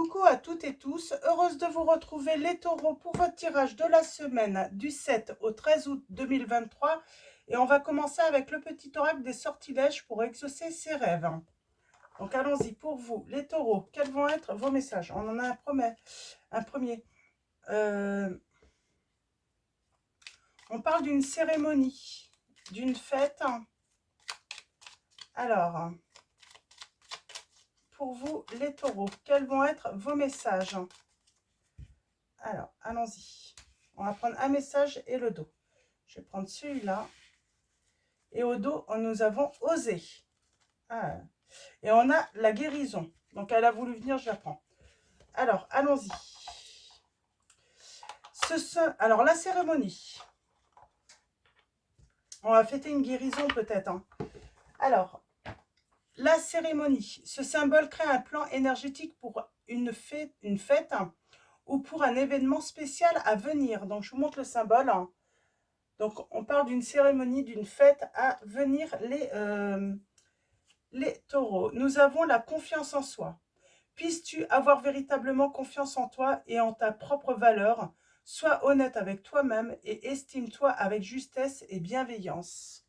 Coucou à toutes et tous, heureuse de vous retrouver les taureaux pour votre tirage de la semaine du 7 au 13 août 2023 et on va commencer avec le petit oracle des sortilèges pour exaucer ses rêves. Donc allons-y pour vous les taureaux, quels vont être vos messages? On en a un premier. On parle d'une cérémonie, d'une fête. Alors, pour vous les taureaux, quels vont être vos messages? Alors, allons-y. On va prendre un message et le dos. Je vais prendre celui-là. Et au dos, nous avons osé. Ah. Et on a la guérison. Donc, elle a voulu venir, je la prends. Alors, allons-y. Alors, la cérémonie. On va fêter une guérison peut-être. Hein. Alors, la cérémonie. Ce symbole crée un plan énergétique pour une fête hein, ou pour un événement spécial à venir. Donc, je vous montre le symbole. Hein. Donc, on parle d'une cérémonie, d'une fête à venir, les taureaux. Nous avons la confiance en soi. Puisses-tu avoir véritablement confiance en toi et en ta propre valeur. Sois honnête avec toi-même et estime-toi avec justesse et bienveillance.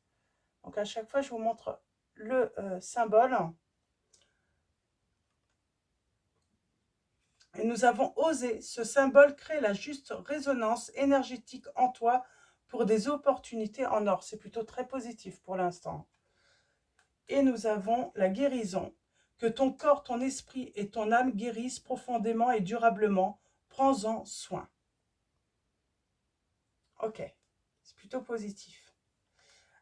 Donc, à chaque fois, je vous montre le symbole. Et nous avons osé. Ce symbole crée la juste résonance énergétique en toi pour des opportunités en or. C'est plutôt très positif pour l'instant. Et nous avons la guérison. Que ton corps, ton esprit et ton âme guérissent profondément et durablement. Prends-en soin. Ok, c'est plutôt positif.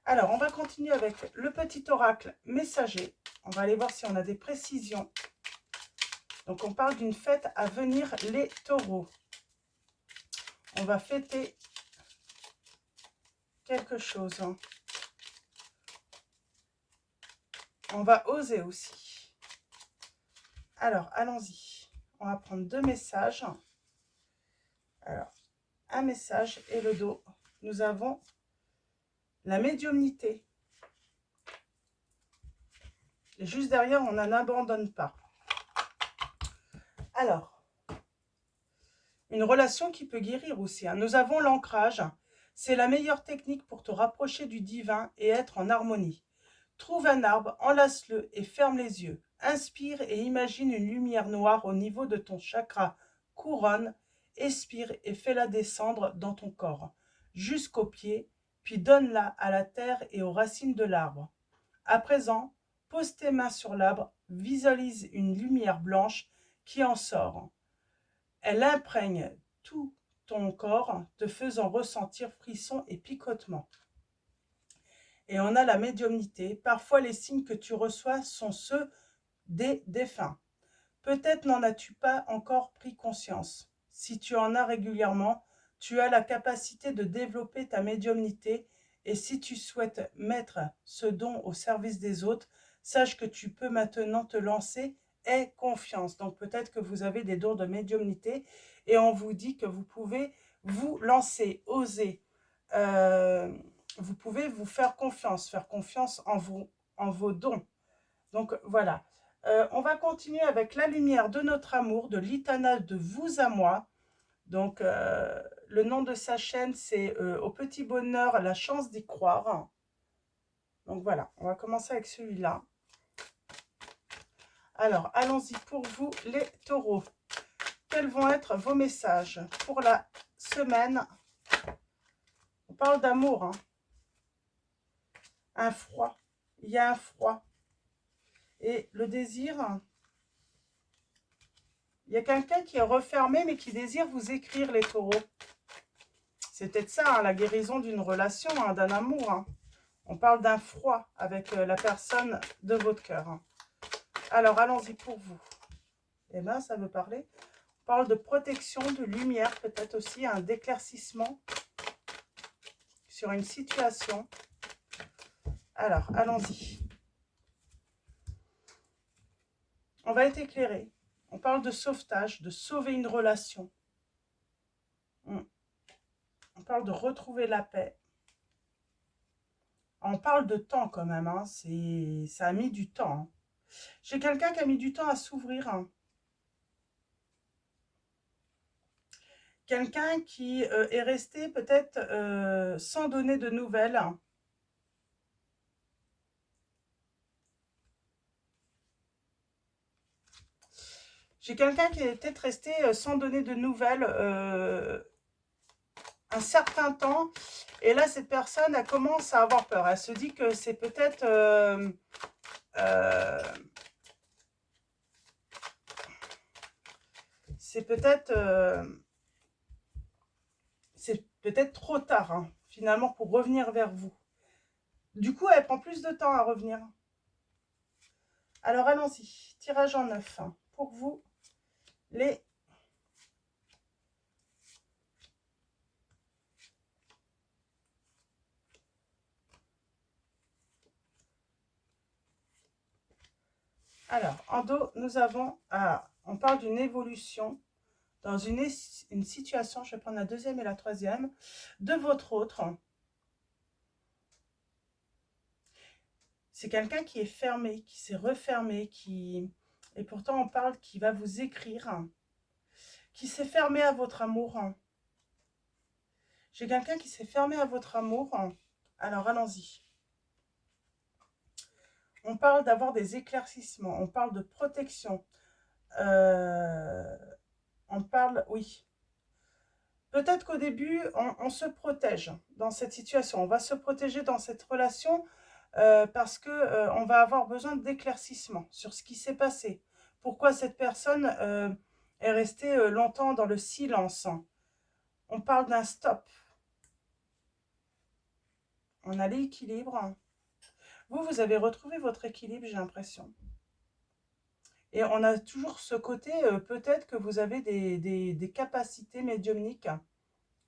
Alors, on va continuer avec le petit oracle messager. On va aller voir si on a des précisions. Donc, on parle d'une fête à venir, les taureaux. On va fêter quelque chose. On va oser aussi. Alors, allons-y. On va prendre deux messages. Alors, un message et le dos. Nous avons la médiumnité. Et juste derrière, on n'abandonne pas. Alors, une relation qui peut guérir aussi. Hein. Nous avons l'ancrage. C'est la meilleure technique pour te rapprocher du divin et être en harmonie. Trouve un arbre, enlace-le et ferme les yeux. Inspire et imagine une lumière noire au niveau de ton chakra couronne. Expire et fais-la descendre dans ton corps, jusqu'aux pieds, puis donne-la à la terre et aux racines de l'arbre. À présent, pose tes mains sur l'arbre, visualise une lumière blanche qui en sort. Elle imprègne tout ton corps, te faisant ressentir frissons et picotements. Et on a la médiumnité. Parfois, les signes que tu reçois sont ceux des défunts. Peut-être n'en as-tu pas encore pris conscience. Si tu en as régulièrement, tu as la capacité de développer ta médiumnité et si tu souhaites mettre ce don au service des autres, sache que tu peux maintenant te lancer. Aie confiance. Donc peut-être que vous avez des dons de médiumnité et on vous dit que vous pouvez vous lancer, oser. Vous pouvez vous faire confiance en vos dons. Donc voilà. On va continuer avec la lumière de notre amour, de l'Itana de vous à moi. Donc, le nom de sa chaîne, c'est Au petit bonheur, la chance d'y croire. Donc voilà, on va commencer avec celui-là. Alors, allons-y pour vous, les taureaux. Quels vont être vos messages pour la semaine? On parle d'amour. Hein. Un froid. Il y a un froid. Et le désir... Il y a quelqu'un qui est refermé, mais qui désire vous écrire, les taureaux. C'est peut-être ça, hein, la guérison d'une relation, hein, d'un amour. Hein. On parle d'un froid avec la personne de votre cœur. Hein. Alors, allons-y pour vous. Eh bien, ça veut parler. On parle de protection, de lumière, peut-être aussi un d'éclaircissement sur une situation. Alors, allons-y. On va être éclairé. On parle de sauvetage, de sauver une relation. On parle de retrouver la paix. On parle de temps quand même. Hein. Ça a mis du temps. Hein. J'ai quelqu'un qui a mis du temps à s'ouvrir. Hein. Quelqu'un qui est resté peut-être sans donner de nouvelles. J'ai quelqu'un qui est peut-être resté sans donner de nouvelles un certain temps. Et là, cette personne, elle commence à avoir peur. Elle se dit que c'est peut-être... c'est peut-être trop tard, hein, finalement, pour revenir vers vous. Du coup, elle prend plus de temps à revenir. Alors, allons-y. Tirage en 9 hein, pour vous, les... Alors, en dos, nous avons... Ah, on parle d'une évolution dans une situation, je vais prendre la deuxième et la troisième, de votre autre. C'est quelqu'un qui est fermé, qui s'est refermé, qui... Et pourtant, on parle qui va vous écrire, qui s'est fermé à votre amour. J'ai quelqu'un qui s'est fermé à votre amour. Alors, allons-y. On parle d'avoir des éclaircissements, on parle de protection. On parle, oui. Peut-être qu'au début, on se protège dans cette situation. On va se protéger dans cette relation parce que on va avoir besoin d'éclaircissement sur ce qui s'est passé. Pourquoi cette personne est restée longtemps dans le silence. On parle d'un stop. On a l'équilibre. Vous avez retrouvé votre équilibre, j'ai l'impression. Et on a toujours ce côté, peut-être que vous avez des capacités médiumniques.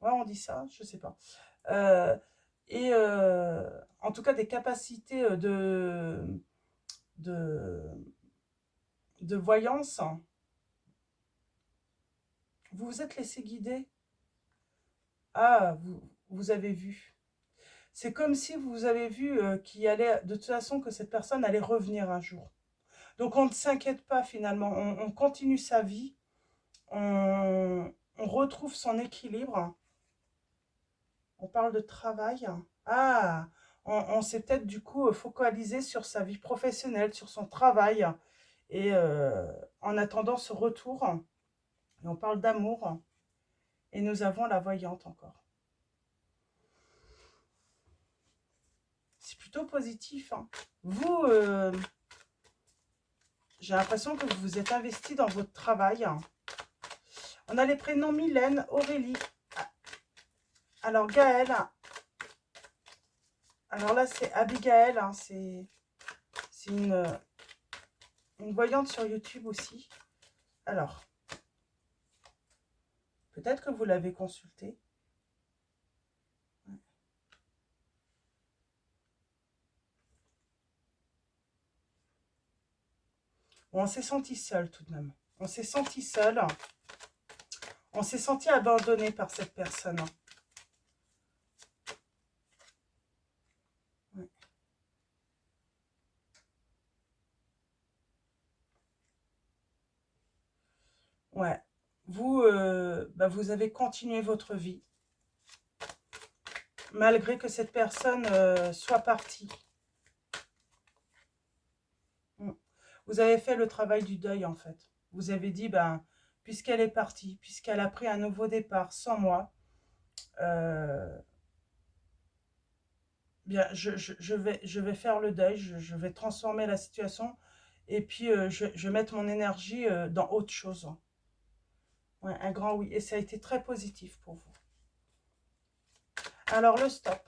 Ouais, on dit ça, je sais pas. Euh, en tout cas, des capacités de, de voyance. Vous vous êtes laissé guider. Ah, vous avez vu. C'est comme si vous avez vu qu'il allait, de toute façon, que cette personne allait revenir un jour. Donc, on ne s'inquiète pas finalement. On continue sa vie. On retrouve son équilibre. On parle de travail. Ah, on s'est peut-être du coup focalisé sur sa vie professionnelle, sur son travail. Et en attendant ce retour, et on parle d'amour. Et nous avons la voyante encore. C'est plutôt positif. Hein. Vous, j'ai l'impression que vous vous êtes investi dans votre travail. On a les prénoms Mylène, Aurélie. Alors Gaëlle. Alors là, c'est Abigail. Hein, c'est une voyante sur YouTube aussi. Alors, peut-être que vous l'avez consultée. Bon, on s'est senti seul tout de même. On s'est senti seul. On s'est senti abandonné par cette personne. Ouais. Ouais. Vous, vous avez continué votre vie. Malgré que cette personne soit partie. Vous avez fait le travail du deuil, en fait. Vous avez dit, puisqu'elle est partie, puisqu'elle a pris un nouveau départ sans moi, bien, je vais faire le deuil, je vais transformer la situation, et puis je vais mettre mon énergie dans autre chose. Ouais, un grand oui, et ça a été très positif pour vous. Alors, le stop.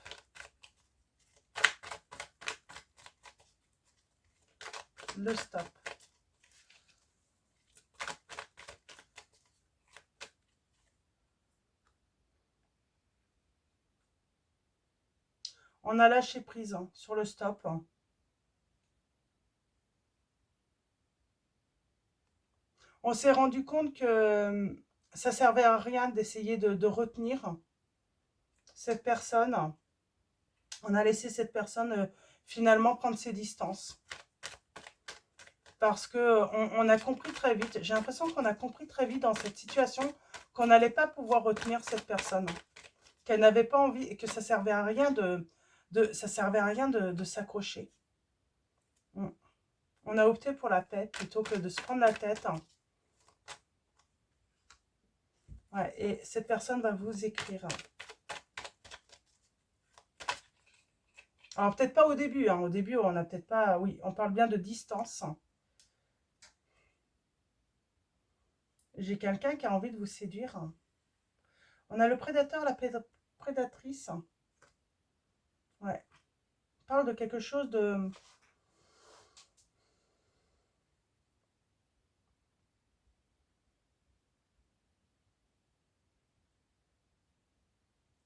Le stop. On a lâché prise hein, sur le stop. On s'est rendu compte que ça servait à rien d'essayer de retenir cette personne. On a laissé cette personne finalement prendre ses distances. parce que on a compris très vite, j'ai l'impression qu'on a compris très vite dans cette situation qu'on n'allait pas pouvoir retenir cette personne, qu'elle n'avait pas envie et que ça servait à rien ça servait à rien de s'accrocher. On a opté pour la paix plutôt que de se prendre la tête. Ouais, et cette personne va vous écrire. Alors, peut-être pas au début. Au début, on n'a peut-être pas... Oui, on parle bien de distance. J'ai quelqu'un qui a envie de vous séduire. On a le prédateur, la prédatrice. Ouais. On parle de quelque chose de...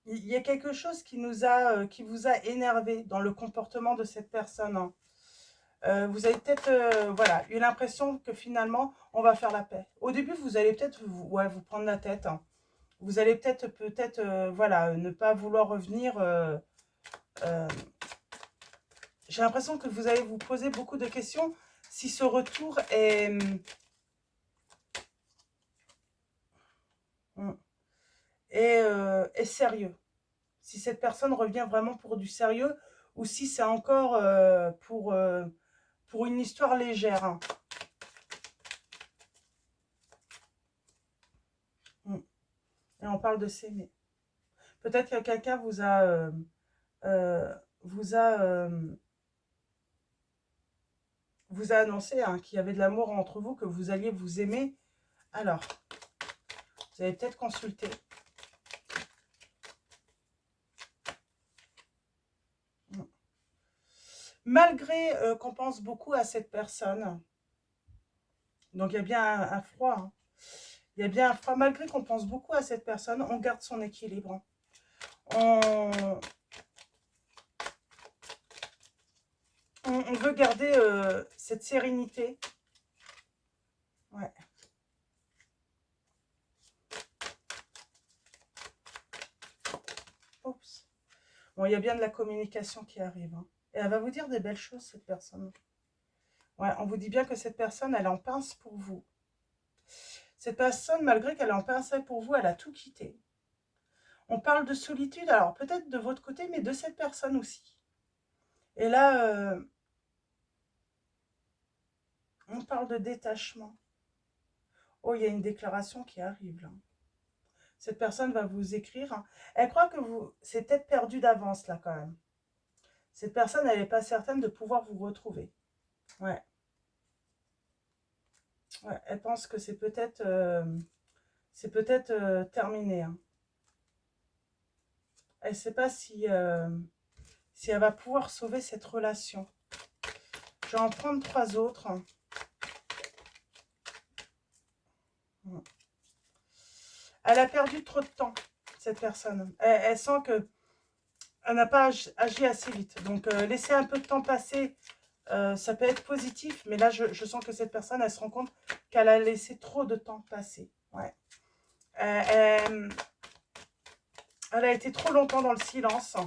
Il y a quelque chose qui vous a énervé dans le comportement de cette personne. Vous avez peut-être voilà, eu l'impression que finalement, on va faire la paix. Au début, vous allez peut-être vous prendre la tête. Vous allez peut-être voilà, ne pas vouloir revenir. J'ai l'impression que vous allez vous poser beaucoup de questions si ce retour est sérieux. Si cette personne revient vraiment pour du sérieux ou si c'est encore pour une histoire légère. Et on parle de s'aimer. Peut-être que quelqu'un euh, vous a, euh, vous a annoncé qu'il y avait de l'amour entre vous, que vous alliez vous aimer. Alors, vous allez peut-être consulter. Malgré qu'on pense beaucoup à cette personne, donc il y a bien un froid, il y a bien un froid, malgré qu'on pense beaucoup à cette personne, on garde son équilibre. On veut garder cette sérénité. Ouais. Oups. Bon, il y a bien de la communication qui arrive. Et elle va vous dire des belles choses, cette personne. Ouais, on vous dit bien que cette personne, elle en pince pour vous. Cette personne, malgré qu'elle en pinçait pour vous, elle a tout quitté. On parle de solitude, alors peut-être de votre côté, mais de cette personne aussi. Et là, on parle de détachement. Oh, il y a une déclaration qui arrive là. Cette personne va vous écrire. Elle croit que c'est peut-être perdu d'avance là quand même. Cette personne, elle n'est pas certaine de pouvoir vous retrouver. Ouais. Ouais, elle pense que c'est peut-être terminé. Elle ne sait pas si elle va pouvoir sauver cette relation. Je vais en prendre 3 autres. Elle a perdu trop de temps, cette personne. Elle sent que elle n'a pas agi assez vite. Donc, laisser un peu de temps passer, ça peut être positif. Mais là, je sens que cette personne, elle se rend compte qu'elle a laissé trop de temps passer. Ouais. Elle a été trop longtemps dans le silence.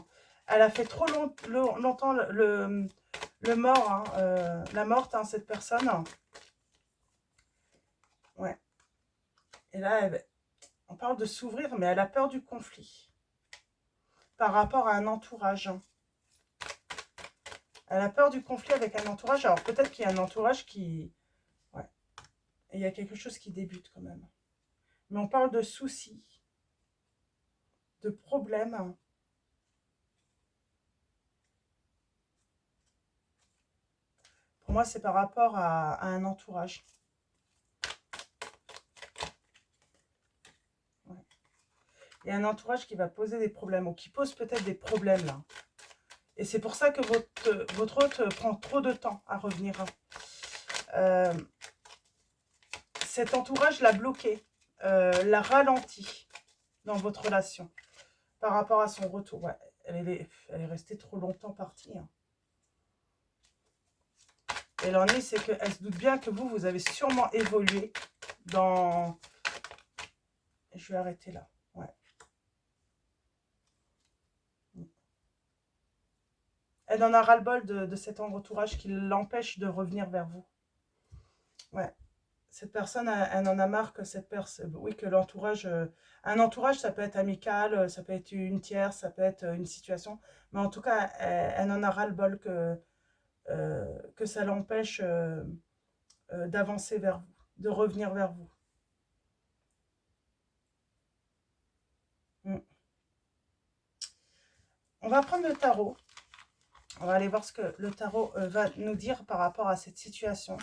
Elle a fait trop longtemps le mort, la morte, cette personne. Ouais. Et là, on parle de s'ouvrir, mais elle a peur du conflit par rapport à un entourage. Elle a peur du conflit avec un entourage. Alors, peut-être qu'il y a un entourage qui... Ouais. Et il y a quelque chose qui débute quand même. Mais on parle de soucis, de problèmes. Pour moi, c'est par rapport à un entourage. Ouais. Il y a un entourage qui va poser des problèmes, ou qui pose peut-être des problèmes là. Et c'est pour ça que votre hôte prend trop de temps à revenir. Cet entourage l'a bloqué, l'a ralenti dans votre relation par rapport à son retour. Ouais, elle est restée trop longtemps partie. Et l'ennui, c'est qu'elle se doute bien que vous avez sûrement évolué dans... Je vais arrêter là. Ouais. Elle en a ras-le-bol de cet entourage qui l'empêche de revenir vers vous. Ouais. Cette personne, elle en a marre que cette personne, oui, que l'entourage, un entourage, ça peut être amical, ça peut être une tierce, ça peut être une situation, mais en tout cas, elle en a ras-le-bol que ça l'empêche d'avancer vers vous, de revenir vers vous. Mm. On va prendre le tarot. On va aller voir ce que le tarot va nous dire par rapport à cette situation.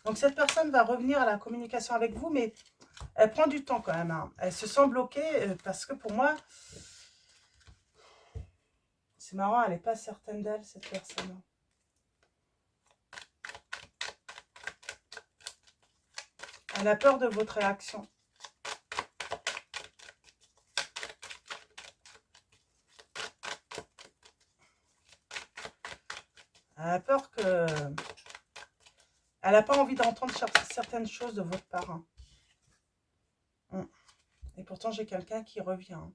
Donc cette personne va revenir à la communication avec vous, mais elle prend du temps quand même. Hein. Elle se sent bloquée parce que pour moi, c'est marrant, elle n'est pas certaine d'elle, cette personne. Elle a peur de votre réaction. Elle a peur que... Elle n'a pas envie d'entendre certaines choses de votre part. Hein. Et pourtant, j'ai quelqu'un qui revient. Hein.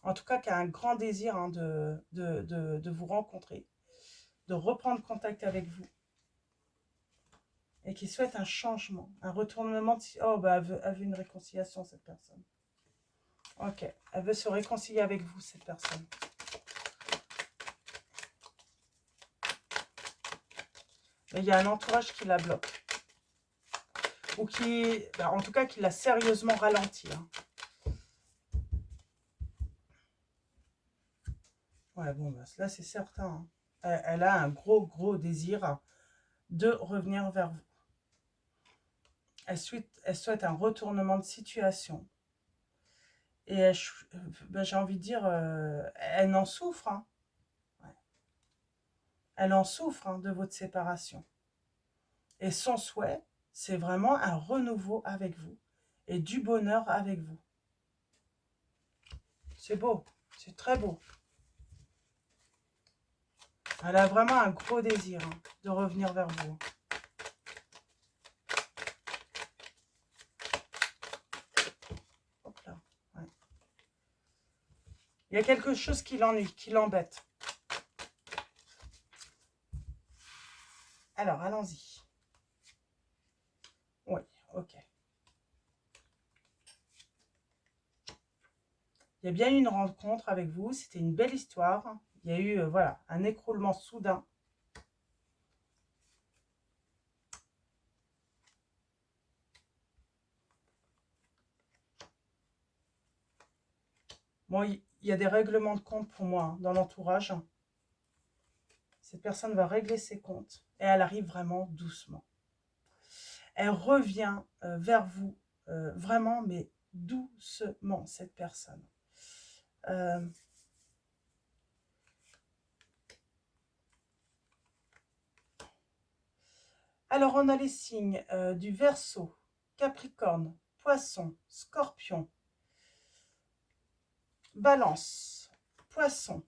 En tout cas, qui a un grand désir hein, de vous rencontrer, de reprendre contact avec vous. Et qui souhaite un changement, un retournement. Oh, bah, elle veut une réconciliation, cette personne. Ok, elle veut se réconcilier avec vous, cette personne. Mais il y a un entourage qui la bloque. Ou qui, bah, en tout cas, qui l'a sérieusement ralenti. Hein. Ouais, bon, bah, là, c'est certain. Hein. Elle a un gros désir de revenir vers vous. Elle souhaite un retournement de situation. Et ben, j'ai envie de dire, elle en souffre. Hein. Ouais. Elle en souffre hein, de votre séparation. Et son souhait, c'est vraiment un renouveau avec vous. Et du bonheur avec vous. C'est beau. C'est très beau. Elle a vraiment un gros désir hein, de revenir vers vous. Hop là. Ouais. Il y a quelque chose qui l'ennuie, qui l'embête. Alors, allons-y. Oui, ok. Il y a bien eu une rencontre avec vous, c'était une belle histoire. Il y a eu, voilà, un écroulement soudain. Bon, il y a des règlements de compte pour moi hein, dans l'entourage. Cette personne va régler ses comptes et elle arrive vraiment doucement. Elle revient vers vous vraiment, mais doucement, cette personne. Alors, on a les signes du Verseau, Capricorne, Poisson, Scorpion, Balance, Poisson.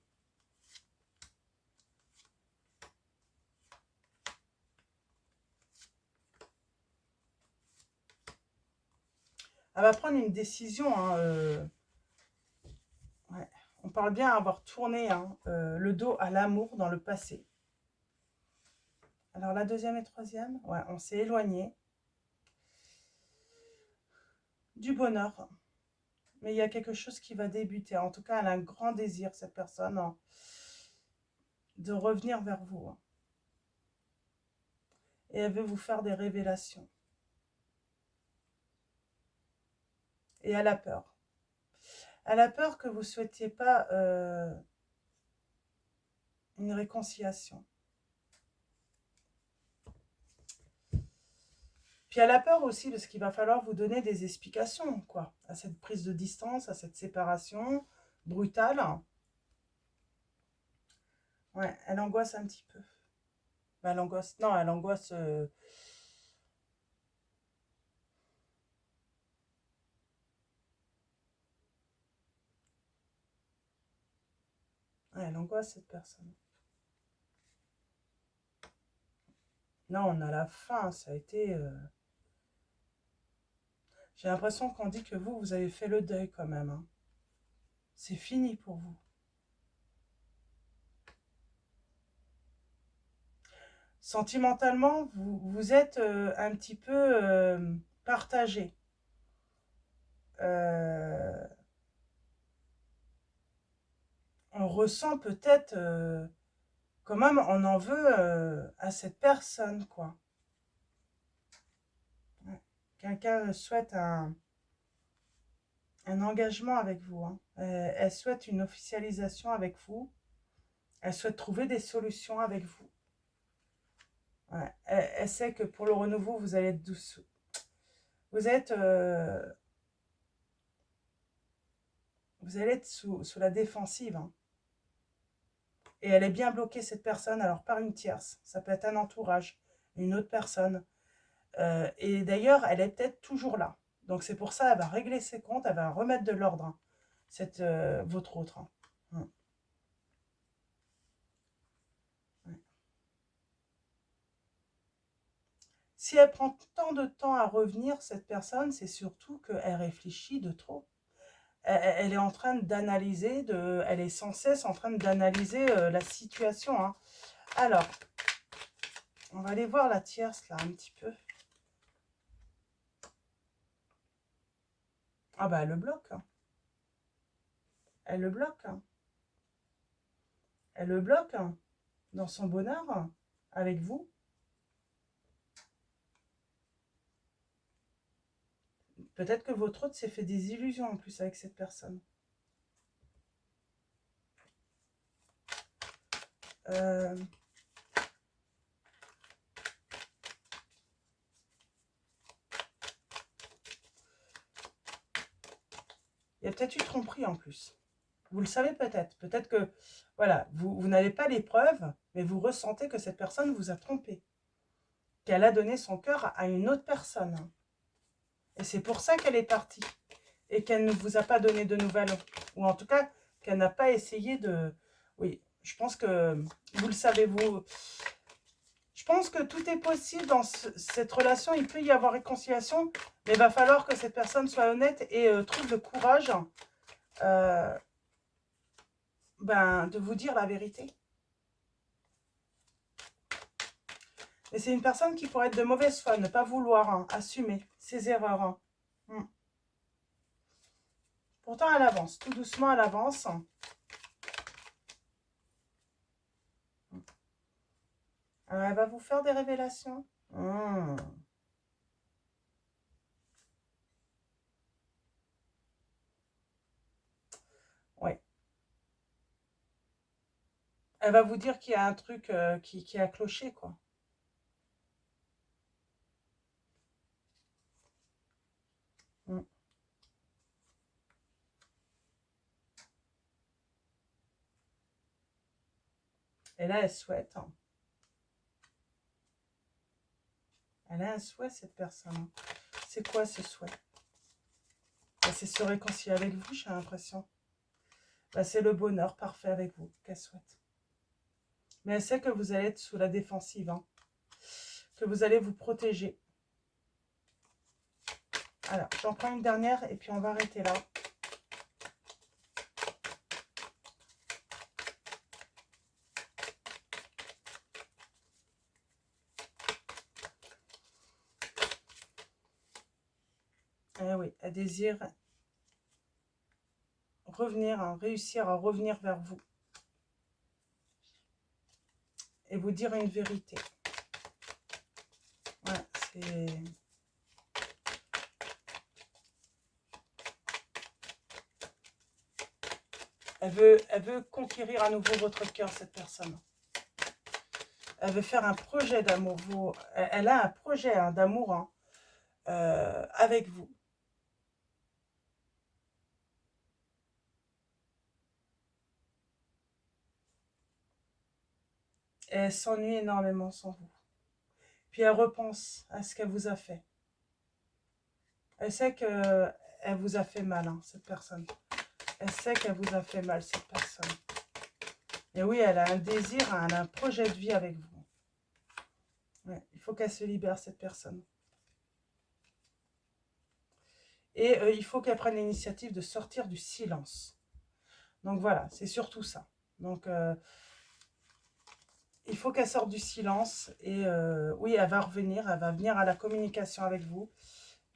Elle va prendre une décision. Hein, ouais. On parle bien d'avoir tourné hein, le dos à l'amour dans le passé. Alors, la deuxième et troisième, ouais, on s'est éloigné du bonheur. Mais il y a quelque chose qui va débuter. En tout cas, elle a un grand désir, cette personne, hein, de revenir vers vous. Hein. Et elle veut vous faire des révélations. Et elle a peur. Elle a peur que vous ne souhaitiez pas une réconciliation. Puis elle a peur aussi de ce qu'il va falloir vous donner des explications, quoi, à cette prise de distance, à cette séparation brutale. Ouais, elle angoisse un petit peu. Ben, elle angoisse, non, elle angoisse. Ouais, elle angoisse cette personne. Non, on a la fin, ça a été. J'ai l'impression qu'on dit que vous avez fait le deuil quand même. Hein. C'est fini pour vous. Sentimentalement, vous êtes un petit peu partagé. Euh, on ressent peut-être, quand même, on en veut à cette personne, quoi. Ouais. Quelqu'un souhaite un engagement avec vous, hein. Elle souhaite une officialisation avec vous. Elle souhaite trouver des solutions avec vous. Ouais. Elle sait que pour le renouveau, vous allez être douce. Vous êtes, vous allez être sous la défensive, hein. Et elle est bien bloquée, cette personne, alors par une tierce. Ça peut être un entourage, une autre personne. Et d'ailleurs, elle est peut-être toujours là. Donc c'est pour ça, elle va régler ses comptes, elle va remettre de l'ordre, hein, votre autre, hein. Mm. Ouais. Si elle prend tant de temps à revenir, cette personne, c'est surtout qu'elle réfléchit de trop. Elle est en train d'analyser, elle est sans cesse en train d'analyser la situation, hein. Alors, on va aller voir la tierce, là, un petit peu. Ah bah, elle le bloque, hein. Elle le bloque, hein. Elle le bloque, hein, dans son bonheur, hein, avec vous. Peut-être que votre autre s'est fait des illusions en plus avec cette personne. Euh, il y a peut-être eu tromperie en plus. Vous le savez peut-être. Peut-être que, voilà, vous n'avez pas les preuves, mais vous ressentez que cette personne vous a trompé. Qu'elle a donné son cœur à une autre personne. Et c'est pour ça qu'elle est partie. Et qu'elle ne vous a pas donné de nouvelles. Ou en tout cas, qu'elle n'a pas essayé de... Oui, je pense que vous le savez, vous... Je pense que tout est possible dans cette relation. Il peut y avoir réconciliation, mais il va falloir que cette personne soit honnête et trouve le courage euh, de vous dire la vérité. Et c'est une personne qui pourrait être de mauvaise foi, ne pas vouloir assumer ses erreurs, hein. Mm. Pourtant, elle avance, tout doucement, elle avance. Alors, elle va vous faire des révélations. Mm. Ouais. Elle va vous dire qu'il y a un truc qui a cloché, quoi. Mm. Et là, elle souhaite, hein. Elle a un souhait, cette personne, hein. C'est quoi ce souhait? C'est se réconcilier avec vous, j'ai l'impression. C'est le bonheur parfait avec vous qu'elle souhaite. Mais elle sait que vous allez être sous la défensive, hein, que vous allez vous protéger. Alors, j'en prends une dernière et puis on va arrêter là. Eh oui, elle désire revenir, hein, réussir à revenir vers vous. Et vous dire une vérité. Ouais, c'est... Elle veut conquérir à nouveau votre cœur, cette personne. Elle veut faire un projet d'amour. Elle a un projet, hein, d'amour, hein, avec vous. Et elle s'ennuie énormément sans vous. Puis elle repense à ce qu'elle vous a fait. Elle sait qu'elle vous a fait mal, hein, cette personne. Elle sait qu'elle vous a fait mal, cette personne. Et oui, elle a un désir, elle a un projet de vie avec vous. Ouais, il faut qu'elle se libère, cette personne. Et il faut qu'elle prenne l'initiative de sortir du silence. Donc voilà, c'est surtout ça. Donc, il faut qu'elle sorte du silence. Et oui, elle va revenir, elle va venir à la communication avec vous.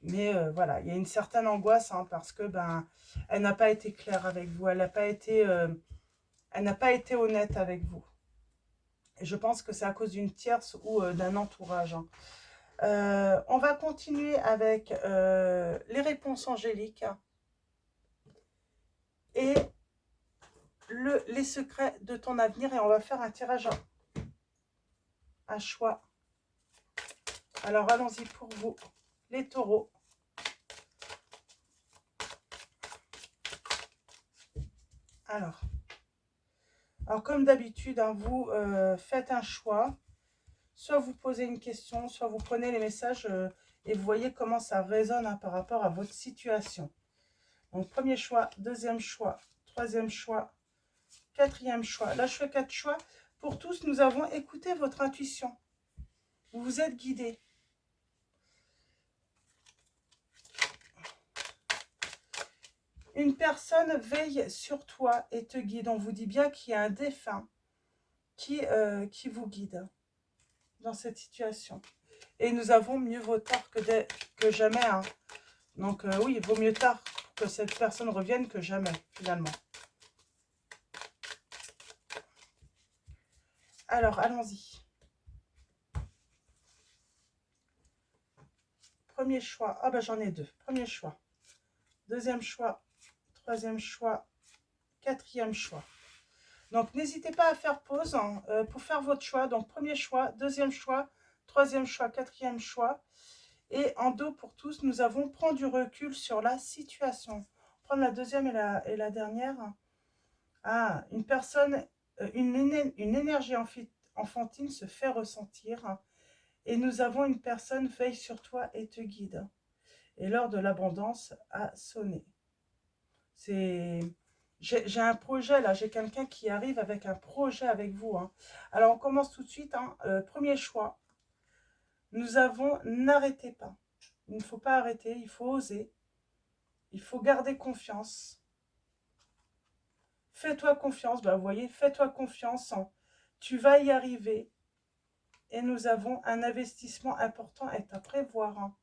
Mais voilà, il y a une certaine angoisse hein, parce que elle n'a pas été claire avec vous, elle n'a pas été honnête avec vous. Et je pense que c'est à cause d'une tierce ou d'un entourage. Hein. On va continuer avec les réponses angéliques et les secrets de ton avenir. Et on va faire un tirage à choix. Alors allons-y pour vous, les taureaux. Alors comme d'habitude, hein, vous faites un choix. Soit vous posez une question, soit vous prenez les messages et vous voyez comment ça résonne hein, par rapport à votre situation. Donc, premier choix, deuxième choix, troisième choix, quatrième choix. Là, je fais 4 choix. Pour tous, nous avons écouté votre intuition. Vous vous êtes guidés. Une personne veille sur toi et te guide. On vous dit bien qu'il y a un défunt qui vous guide dans cette situation. Et nous avons mieux vaut tard que jamais. Hein. Donc oui, il vaut mieux tard que cette personne revienne que jamais, finalement. Alors, allons-y. Premier choix. Ah ben j'en ai 2. Premier choix. Deuxième choix. Troisième choix. Quatrième choix. Donc, n'hésitez pas à faire pause hein, pour faire votre choix. Donc, premier choix, deuxième choix, troisième choix, quatrième choix. Et en dos pour tous, nous avons prendre du recul sur la situation. Prendre la deuxième et la dernière. Ah, une personne, une énergie enfantine se fait ressentir. Et nous avons une personne veille sur toi et te guide. Et l'heure de l'abondance a sonné. J'ai un projet là, j'ai quelqu'un qui arrive avec un projet avec vous. Hein. Alors on commence tout de suite. Hein. Premier choix. Nous avons n'arrêtez pas. Il ne faut pas arrêter, il faut oser. Il faut garder confiance. Fais-toi confiance. Vous voyez, fais-toi confiance. Hein. Tu vas y arriver. Et nous avons un investissement important à prévoir hein,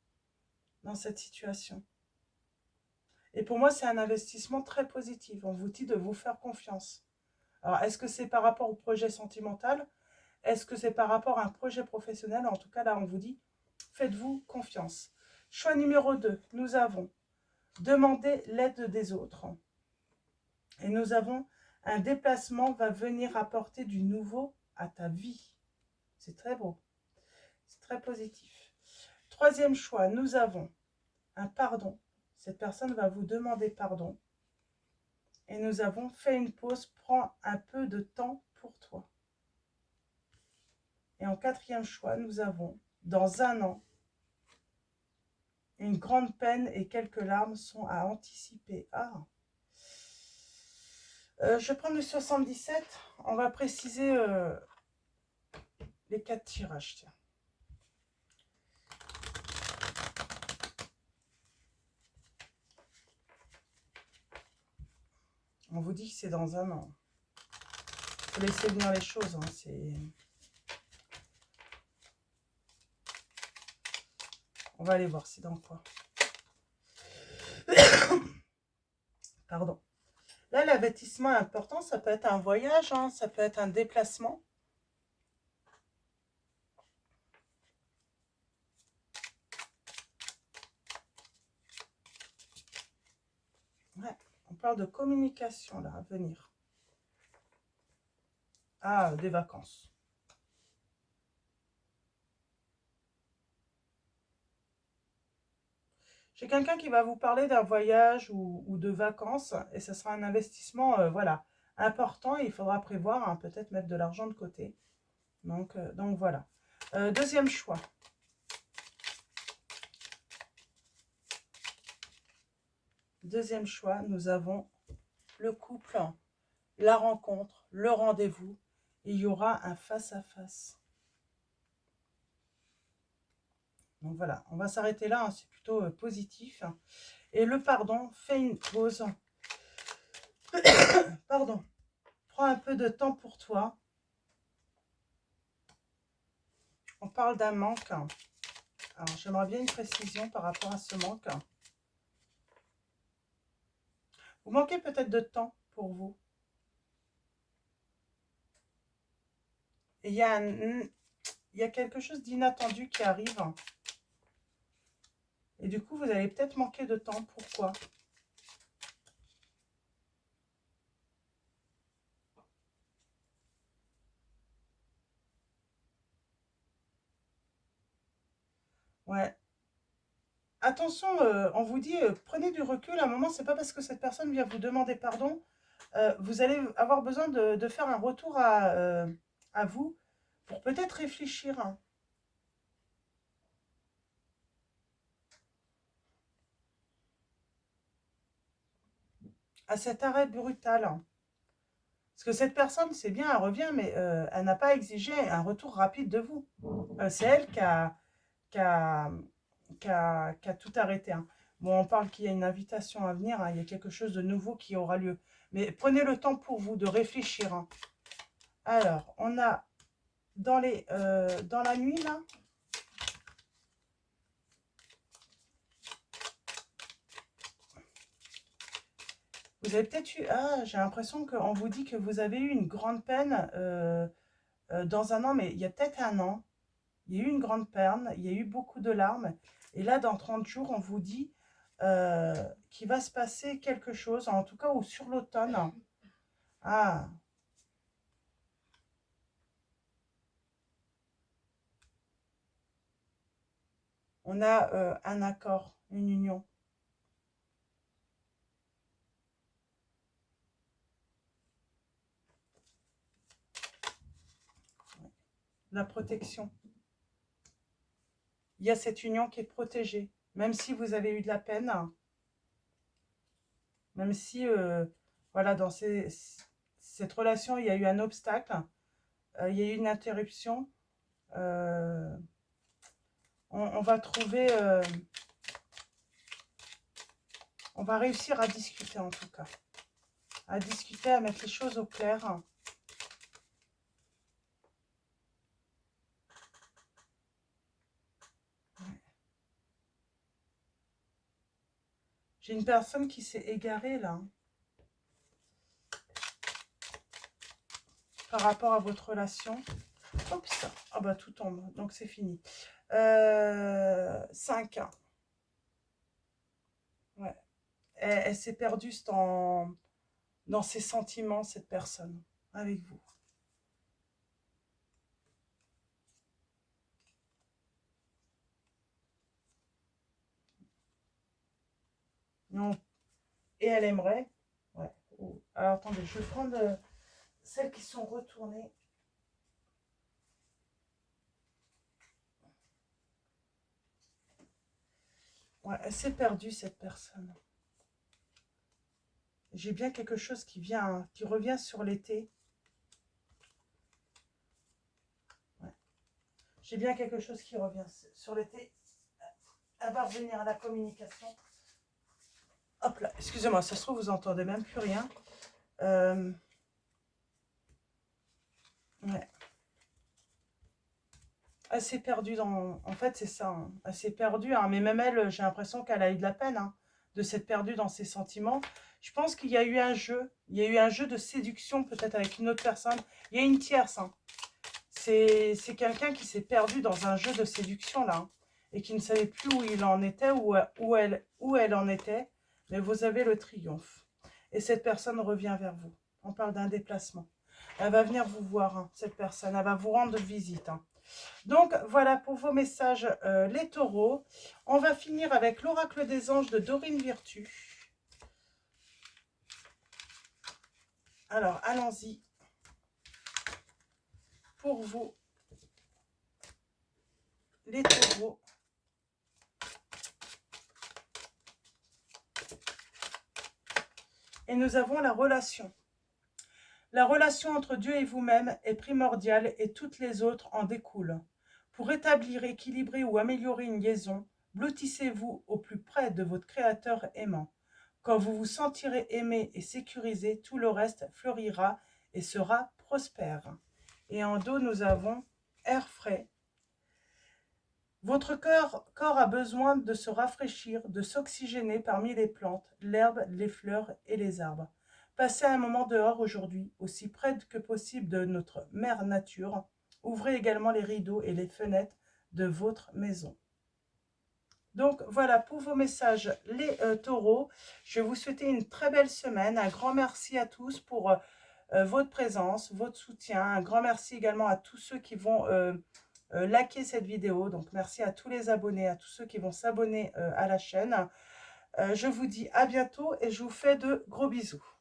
dans cette situation. Et pour moi, c'est un investissement très positif. On vous dit de vous faire confiance. Alors, est-ce que c'est par rapport au projet sentimental? Est-ce que c'est par rapport à un projet professionnel? En tout cas, là, on vous dit, faites-vous confiance. Choix numéro 2, nous avons demandé l'aide des autres. Et nous avons un déplacement va venir apporter du nouveau à ta vie. C'est très beau. C'est très positif. Troisième choix, nous avons un pardon. Cette personne va vous demander pardon. Et nous avons fait une pause, prends un peu de temps pour toi. Et en quatrième choix, nous avons, dans un an, une grande peine et quelques larmes sont à anticiper. Ah. Je vais prendre le 77. On va préciser les 4 tirages. Tiens. On vous dit que c'est dans un an. Il faut laisser venir les choses. Hein, on va aller voir c'est dans quoi. Pardon. Là, l'avertissement est important. Ça peut être un voyage, hein, ça peut être un déplacement. Ouais, on parle de communication là, à venir. Ah, des vacances. J'ai quelqu'un qui va vous parler d'un voyage ou de vacances et ce sera un investissement voilà, important et il faudra prévoir, hein, peut-être mettre de l'argent de côté. Donc voilà. Deuxième choix. Deuxième choix, nous avons le couple, la rencontre, le rendez-vous. Il y aura un face-à-face. Donc voilà, on va s'arrêter là, hein, c'est plutôt positif. Et le pardon, fais une pause. Pardon. Prends un peu de temps pour toi. On parle d'un manque. Alors, j'aimerais bien une précision par rapport à ce manque. Vous manquez peut-être de temps pour vous. Et il y a quelque chose d'inattendu qui arrive. Et du coup, vous allez peut-être manquer de temps. Pourquoi? Ouais. Attention, on vous dit, prenez du recul. À un moment, c'est pas parce que cette personne vient vous demander pardon. Vous allez avoir besoin de faire un retour à vous pour peut-être réfléchir, hein, à cet arrêt brutal, hein. Parce que cette personne, c'est bien, elle revient, mais elle n'a pas exigé un retour rapide de vous. C'est elle qui a, qui a tout arrêté, hein. Bon, on parle qu'il y a une invitation à venir, hein, il y a quelque chose de nouveau qui aura lieu. Mais prenez le temps pour vous de réfléchir, hein. Alors, on a dans la nuit, là, vous avez peut-être eu... Ah, j'ai l'impression qu'on vous dit que vous avez eu une grande peine dans un an, mais il y a peut-être un an, il y a eu une grande peine, il y a eu beaucoup de larmes. Et là, dans 30 jours, on vous dit qu'il va se passer quelque chose, en tout cas, ou sur l'automne. Ah, on a un accord, une union. La protection. Il y a cette union qui est protégée. Même si vous avez eu de la peine, même si, voilà, dans cette relation, il y a eu un obstacle, il y a eu une interruption, euh, on va trouver, on va réussir à discuter en tout cas. À discuter, à mettre les choses au clair. J'ai une personne qui s'est égarée là, par rapport à votre relation. Oups, ah bah tout tombe, donc c'est fini. 5. Ouais. Elle s'est perdue dans ses sentiments, cette personne, avec vous. Non. Et elle aimerait. Ouais. Oh. Alors attendez, je vais prendre celles qui sont retournées. Ouais, elle s'est perdue, cette personne. J'ai bien quelque chose qui vient, qui revient sur l'été. Ouais. J'ai bien quelque chose qui revient sur l'été. Elle va revenir à la communication. Hop là, excusez-moi, ça se trouve, vous entendez même plus rien. Ouais. Elle s'est perdue dans... En fait, c'est ça, hein. Elle s'est perdue, hein. Mais même elle, j'ai l'impression qu'elle a eu de la peine, hein, de s'être perdue dans ses sentiments. Je pense qu'il y a eu un jeu. Il y a eu un jeu de séduction, peut-être avec une autre personne. Il y a une tierce, hein. C'est quelqu'un qui s'est perdu dans un jeu de séduction, là, hein, et qui ne savait plus où il en était, où elle en était. Mais vous avez le triomphe. Et cette personne revient vers vous. On parle d'un déplacement. Elle va venir vous voir, hein, cette personne. Elle va vous rendre visite, hein. Donc, voilà pour vos messages, les taureaux. On va finir avec l'oracle des anges de Dorine Virtue. Alors, allons-y. Pour vous, les taureaux. Et nous avons la relation. La relation entre Dieu et vous-même est primordiale et toutes les autres en découlent. Pour établir, équilibrer ou améliorer une liaison, blottissez-vous au plus près de votre Créateur aimant. Quand vous vous sentirez aimé et sécurisé, tout le reste fleurira et sera prospère. Et en dos, nous avons air frais, Votre corps a besoin de se rafraîchir, de s'oxygéner parmi les plantes, l'herbe, les fleurs et les arbres. Passez un moment dehors aujourd'hui, aussi près que possible de notre mère nature. Ouvrez également les rideaux et les fenêtres de votre maison. Donc voilà pour vos messages les taureaux. Je vais vous souhaiter une très belle semaine. Un grand merci à tous pour votre présence, votre soutien. Un grand merci également à tous ceux qui vont liker cette vidéo. Donc merci à tous les abonnés, à tous ceux qui vont s'abonner à la chaîne. Je vous dis à bientôt et je vous fais de gros bisous.